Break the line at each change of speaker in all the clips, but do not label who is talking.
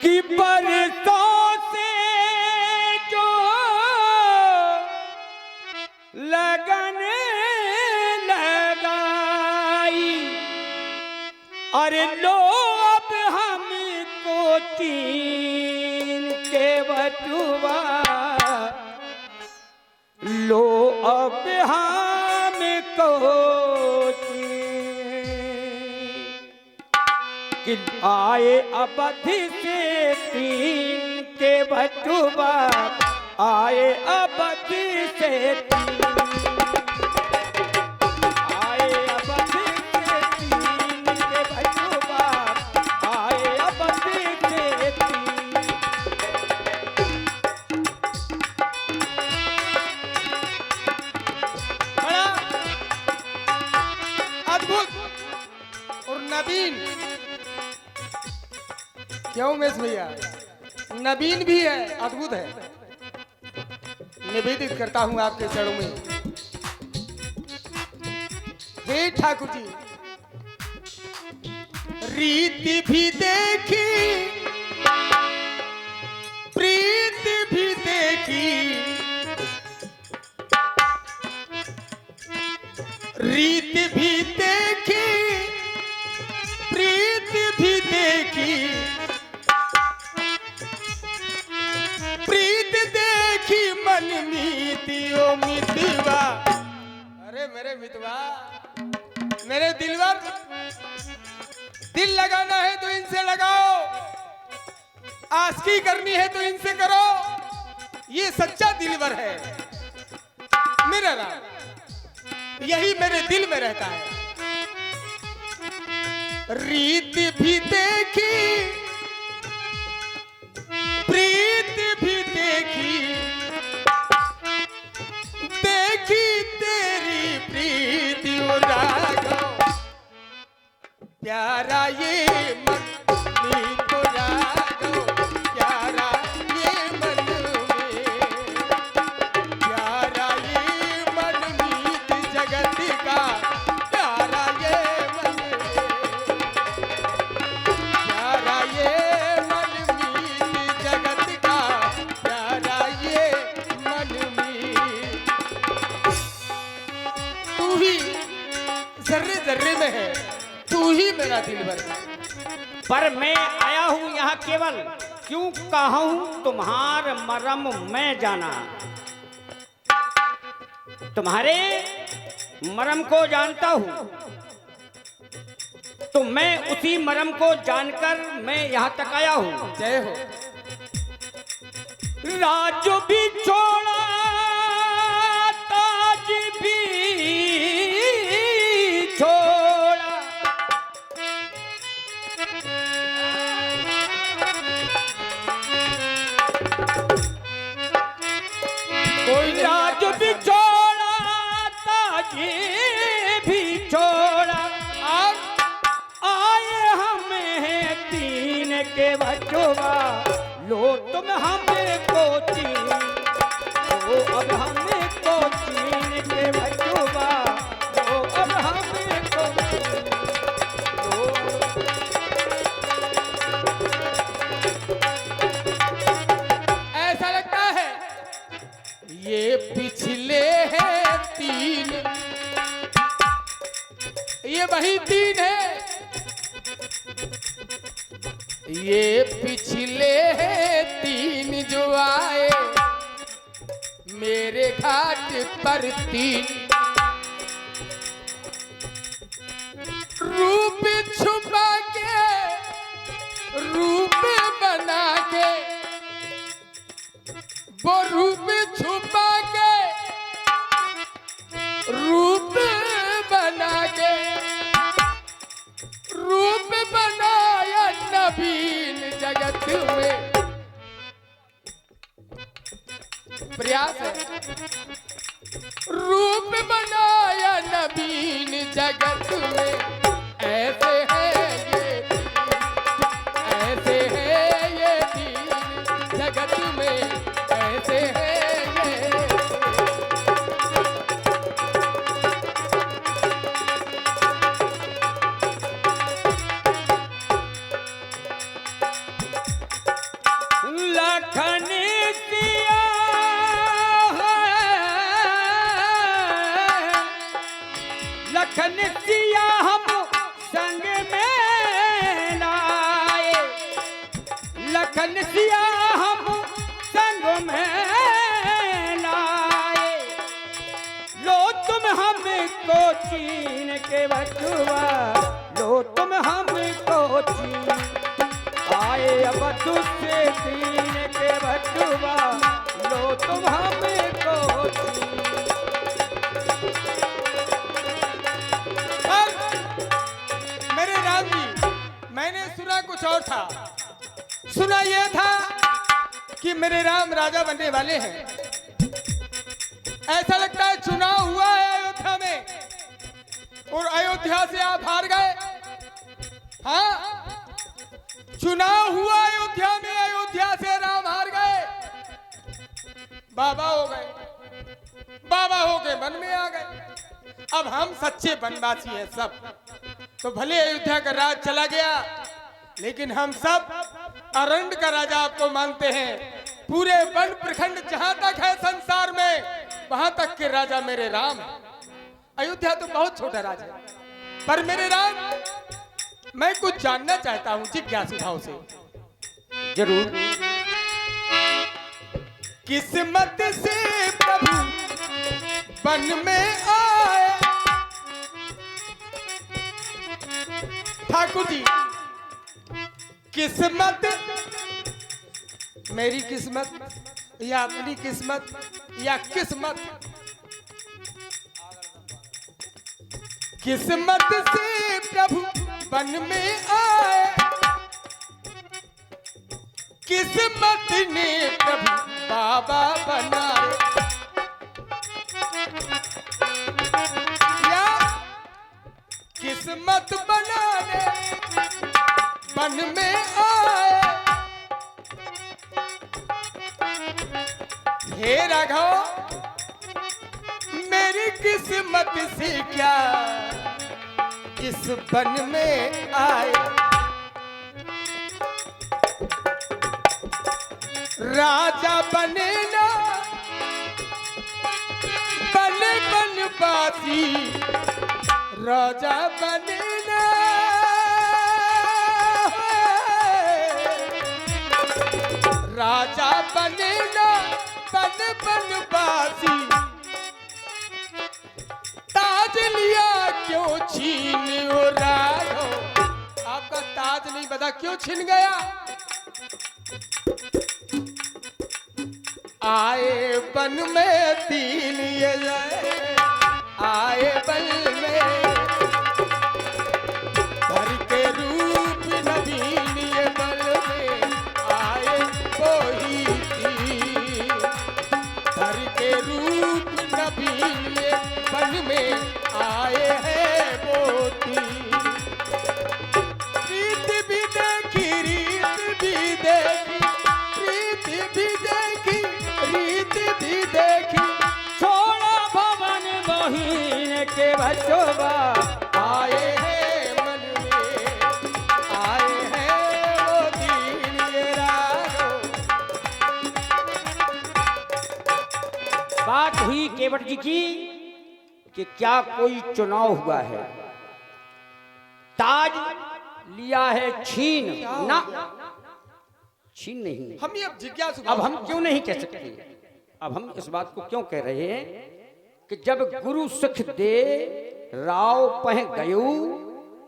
कि बरसों से जो लगन लगाई, अरे लो अब हमको तीन के बटुआ, लो अब हमको कि आए अवधि से तीन के बटुआ, आए अवधि से तीन, आए अवधि से तीन के बटुआ, आए अवधि से तीन।
बड़ा अद्भुत और नवीन, क्यों उमेश भैया? नवीन भी है, अद्भुत है। निवेदित करता हूं आपके चरणों में। हे ठाकुर जी, रीति भी देखी, प्रीति भी देखी, रीति भी देखी, प्रीति भी देखी, प्रीत देखी मन मीतियो मितवा। अरे मेरे मितवा, मेरे दिलवर, दिल लगाना है तो इनसे लगाओ, आशिकी करनी है तो इनसे करो। ये सच्चा दिलवर है मेरा राम, यही मेरे दिल में रहता है। रीत भी देखी, प्रीत भी देखी, देखी तेरी प्रीति राघव, प्यारा ये मन मीत राघव, प्यारा ये मन में, प्यारा ये मन मीत जगत का, प्यारा ये मन में, प्यारा ये मन मीत जगत का, प्यारा ये मन में। तू ही जर्रे जर्रे में है, तू ही मेरा दिलबर है।
पर मैं आया हूं यहाँ केवल क्यों कहूं तुम्हार मरम मैं जाना, तुम्हारे मरम को जानता हूं, तो मैं उसी मरम को जानकर मैं यहाँ तक आया हूं।
जय हो।
राज भी छोड़ा, ताज भी छोड़ा, कोई राज भी छोड़ा, ताज भी छोड़ा, और आए हमें तीन के बटुआ, लो तुम हमें को तीन, लो अब हमें को तीन के बटुआ, लो अब हमें को तीन, लो।
ऐसा लगता है ये पिछले हैं तीन, ये वही तीन है, ये पिछले हैं तीन जो आए मेरे घाट पर तीन, रूप छुपा के, रूप बना के, वो रूप छुपा के, रूप बना के, रूप बनाया नवीन जगत में। प्रयास है, रूप बनाया नवीन जगत में। ऐसे है ये दीन, ऐसे है ये दीन जगत में, ऐसे है ये।
लखन सिया हम संग में लाए, लो तुम हमको चीन के बचुआ, लो तुम हमको चीन आए, अब दूसरे दीन के बचुआ, लो तुम हमको चीन।
मेरे राम जी, मैंने सुना कुछ और था। सुना यह था कि मेरे राम राजा बनने वाले हैं। ऐसा लगता है चुनाव हुआ है अयोध्या में और अयोध्या से आप हार गए। हाँ, चुनाव हुआ अयोध्या में, अयोध्या से राम हार गए, बाबा हो गए, बाबा हो के वन में आ गए। अब हम सच्चे वनवासी हैं सब। तो भले अयोध्या का राज चला गया, लेकिन हम सब अरण्य का राजा आपको मानते हैं। पूरे वन प्रखंड जहां तक है संसार में, वहां तक के राजा मेरे राम हैं। अयोध्या तो बहुत छोटा राज है, पर मेरे राम, मैं कुछ जानना चाहता हूं जिज्ञासु भाव से।
जरूर।
किस्मत से प्रभु वन में आए, ठाकुर जी, किस्मत, मेरी किस्मत या अपनी किस्मत या किस्मत, किस्मत से प्रभु वन में आए, किस्मत ने प्रभु बाबा बनाए, या किस्मत बनाने वन में आए। हे राघव, मेरी किस्मत से क्या इस वन में आए। राजा बने ना बने बनवासी, राजा बने ना राजा बने ना बन बनवासी, ताज लिया क्यों छीन हो राघव। आपका ताज नहीं पता क्यों छिन गया। आए वन में तीन ये जाए, आए वन में धर के रूप नवीन ये बल में आए वही तीन, धर के रूप नवीन ये बल में आए हैं वो तीन। रीत भी देखी, रीत भी देखी, रीत भी देखी, रीत भी देखी,
छोड़ा भवन बहिन के बचोबा,
आए हैं मन में, आए हैं वो दीन ये राघव।
बात हुई केवट जी की कि क्या कोई चुनाव हुआ है, ताज लिया है छीन ना, छीन नहीं।
हम ये अब जिज्ञासु,
अब हम क्यों नहीं कह सकते, अब हम इस बात को क्यों कह रहे हैं कि जब गुरु सुख दे राव पह गयु,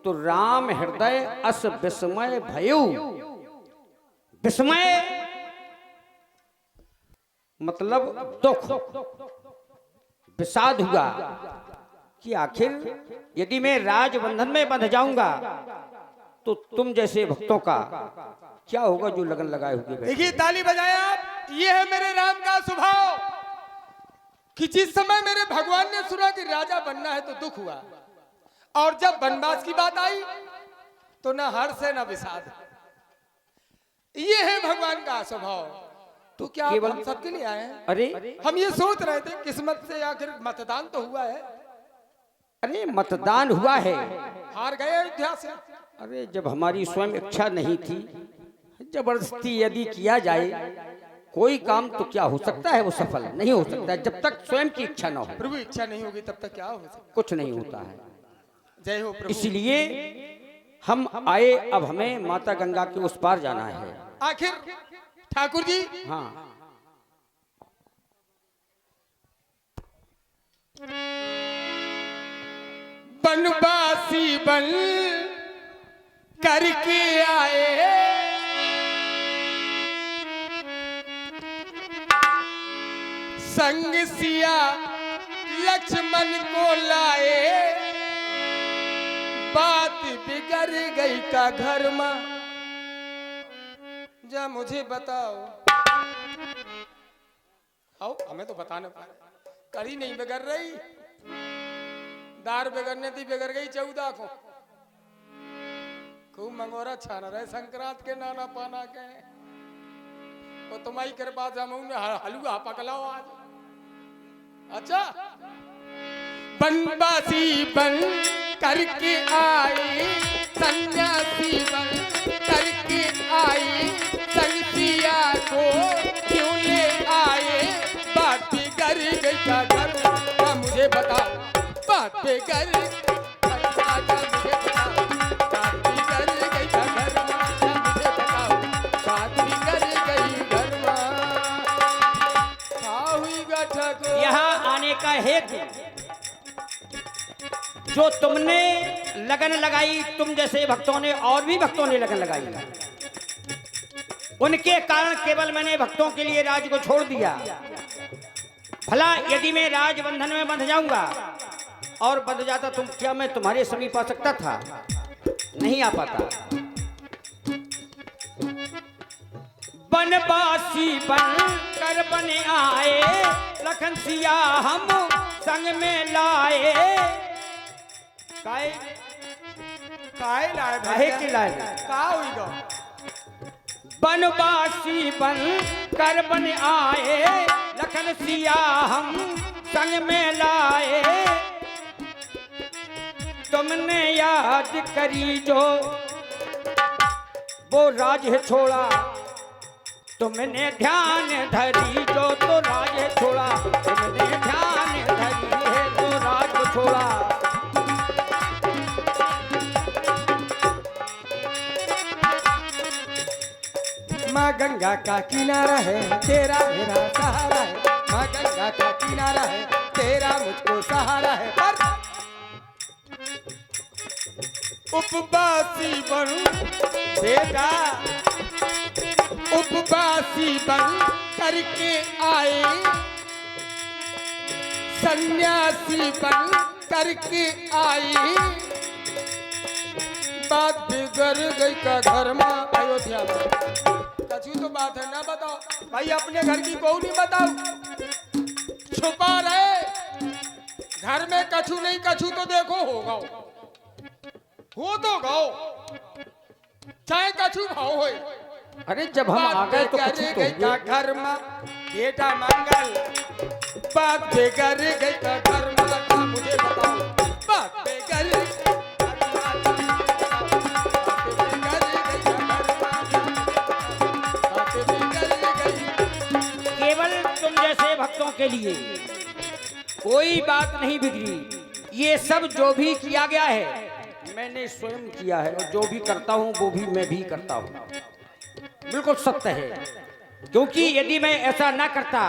तो राम हृदय अस विस्मय भयु। विस्मय मतलब दुख, विषाद हुआ कि आखिर यदि मैं राजबंधन में बंध जाऊंगा तो तुम जैसे भक्तों का क्या होगा जो लगन लगाए हुए।
देखिए ताली बजाए आप। ये है मेरे राम का स्वभाव कि जिस समय मेरे भगवान ने सुना कि राजा बनना है तो दुख हुआ, और जब वनवास की बात आई तो ना हर्ष है ना विषाद। ये है भगवान का स्वभाव। तो क्या
केवल
हम सबके लिए आए हैं?
अरे
हम ये सोच रहे थे किस्मत से आखिर मतदान तो हुआ है।
अरे मतदान हुआ है,
हार गए अयोध्या से।
अरे जब हमारी स्वयं इच्छा नहीं थी, जबरदस्ती यदि किया जाए कोई काम तो क्या हो सकता है, वो सफल नहीं हो सकता जब तक स्वयं की इच्छा न हो।
प्रभु इच्छा नहीं होगी तब तक क्या हो सकता,
कुछ नहीं होता है।
जय हो प्रभु।
इसलिए हम आए, अब हमें माता गंगा के उस पार जाना है।
आखिर ठाकुर जी
हाँ
बनवासी बन करके आए संग सिया लक्ष्मण को लाए बात बिगड़ गई का घर में जा मुझे बताओ आओ हमें तो बताना पड़ा करी नहीं बिगड़ रही दार बिगड़ने थी बिगड़ गई 14 को खूब मंगोरा छाना रहे संक्रांत के नाना पाना के वो तुम्हारी कृपा से हम हलवा पकलाओ आज अच्छा बनवासी बन करके आई सन्यासी बन करके आई संग सिया को क्यों ले आए बात बिगड़ गई का घर का मुझे बताओ बात बिगड़ मुझे बताओ बात बिगड़ गई का घर मुझे बताओ बात बिगड़ गई घर हुई गठक
यहाँ आने का हेतु जो तुमने लगन लगाई, तुम जैसे भक्तों ने और भी भक्तों ने लगन लगाई, उनके कारण केवल मैंने भक्तों के लिए राज को छोड़ दिया। भला यदि मैं राज बंधन में बंध जाऊंगा और बंध जाता तुम, क्या मैं तुम्हारे समीप आ सकता था? नहीं आ पाता। बनवासी बन कर बने आए लखन सिया हम संग में लाए। काहे
लाए
काहे के लाए?
का हुई गो
बनवासी बन कर बन आए लखन सिया हम संग में लाए। तुमने याद करी जो वो राज है छोड़ा, तुमने ध्यान धरी जो तो राज है छोड़ा, तुमने ध्यान धरी है तो राज छोड़ा।
माँ गंगा का किनारा है तेरा मेरा सहारा है, माँ गंगा का किनारा है तेरा मुझको सहारा है। पर उपवासी बन बेटा उपवासी बन करके आए सन्यासी बन करके आई बात बिगड़ गई का घर में अयोध्या में। कछु तो बात है ना बताओ भाई, अपने घर की को नहीं बताओ, छुपा रहे घर में कछु नहीं कछु तो देखो होगा हो तो गाओ चाहे कछु भाव होए।
अरे जब हम आ गए तो कुछ तो
का घर में बेटा मंगल बात बिगड़ गई का घर में मुझे बताओ बात बिगड़
भक्तों के लिए कोई बात नहीं बिगड़ी। ये सब जो भी किया गया है मैंने स्वयं किया है, और जो भी करता हूं वो भी मैं भी करता हूं, बिल्कुल सत्य है। क्योंकि यदि मैं ऐसा ना करता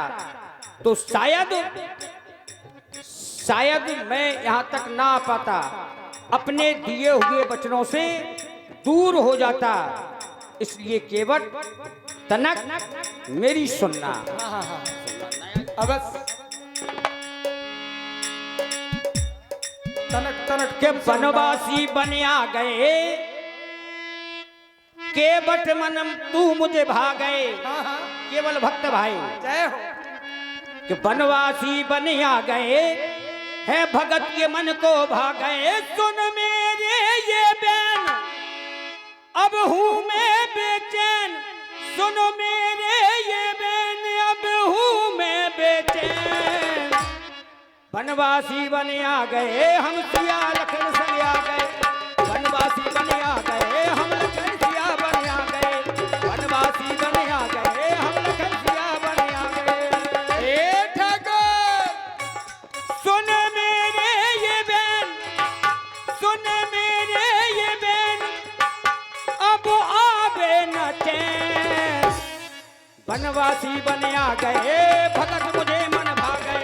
तो शायद मैं यहां तक ना आ पाता, अपने दिए हुए वचनों से दूर हो जाता। इसलिए केवल तनक मेरी सुनना।
अबस तनक तनक
के बनवासी बन आ गए के बट मनम तू मुझे भा गए। केवल भक्त भाई
जय हो
कि बनवासी बन आ गए है भगत के मन को भा गए। सुन मेरे ये बैन अब हूँ मैं बेचैन, सुनो मेरे ये बैन अब हूँ मैं बेचैन। बनवासी बन आ गए हम सिया लखन संग आ गए, बनवासी बन आ गए हम लखन सिया बन आ गए, बनवासी बन आ गए हम लखन सिया बन आ गए।
ए ठाकुर
सुन मेरे ये बैन, सुन मेरे ये बैन अब आवे न चैन। बनवासी बन आ गए भगत मुझे मन भागे,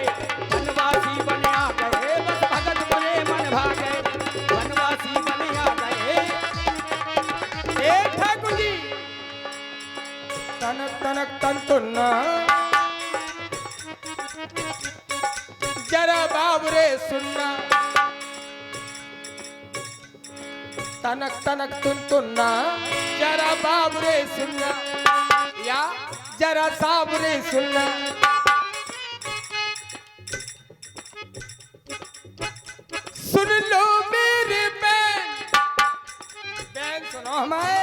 बनवासी बन आ गए बस भगत मुझे मन भागे, बनवासी बन आ गए।
ए ठाकुर जी, तनक तनक तन तुन्ना, जरा बाबरे सुनना, तनक तनक तुन तुन्ना, जरा बाबरे सुनना, या जरा साबरे सुनना। सुन लो मेरे बैन सुनो हमारे,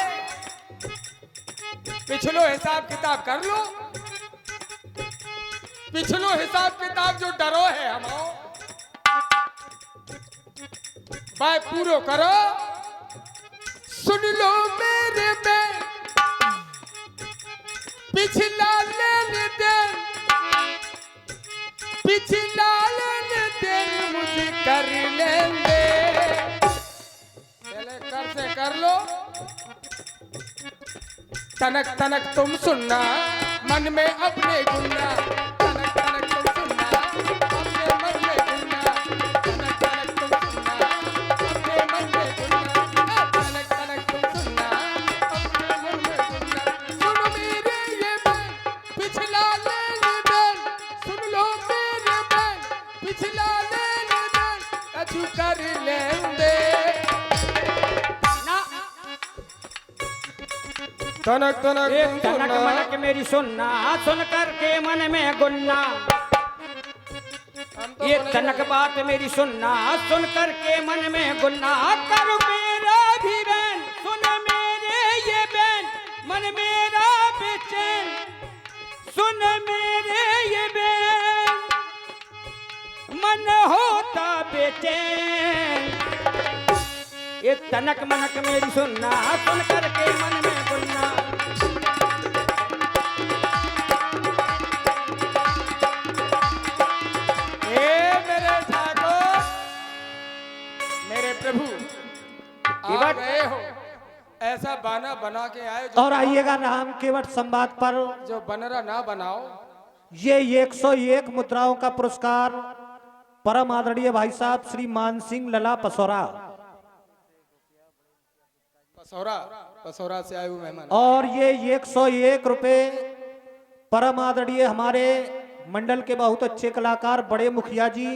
पिछलो हिसाब किताब कर लो, पिछलो हिसाब किताब जो डरो है हमो भाई पूरो करो। सुन लो मेरे बैन, पिछला लेने दे, पिछला लेने दे मुझे कर लेंगे, पहले कर से कर लो। तनक तनक तुम सुनना मन में अपने गुन्ना, तनक तनक तुम सुनना अपने मन में गुन्ना, तनक तनक तुम सुनना अपने मन में गुन्ना, तनक तनक तुम सुनना अपने मन में गुन्ना। सुन मेरे ये बैन पिछला लेने बैन, सुन लो मेरे बैन पिछला लेने बैन, कछु कर लेंगे
ना
तनक तनक
एक
तुम
तनक
सुनना।
मनक मेरी सुनना, सुन करके मन में गुन्ना।
हम तो
ये
बोले
तनक बात मेरी सुनना, सुन करके मन में गुन्ना। कर मेरा भी बैन, सुन मेरे ये बैन, मन मेरा बेचैन, सुन मेरे ये बैन, मन होता बेचैन। ये तनक मनक मेरी सुनना, सुन करके मन में गुन्ना।
मेरे ठाकुर, मेरे प्रभु आ गए हो, ऐसा बाना बना के आए जो
और आइएगा राम केवट संवाद पर।
जो बनरा ना बनाओ।
ये 101 मुद्राओं का पुरस्कार परम आदरणीय भाई साहब श्री मान सिंह लला पसौरा,
पसौरा पसौरा से आए हुए मेहमान।
और ये 101 रुपए परम आदरणीय हमारे मंडल के बहुत अच्छे कलाकार बड़े मुखिया जी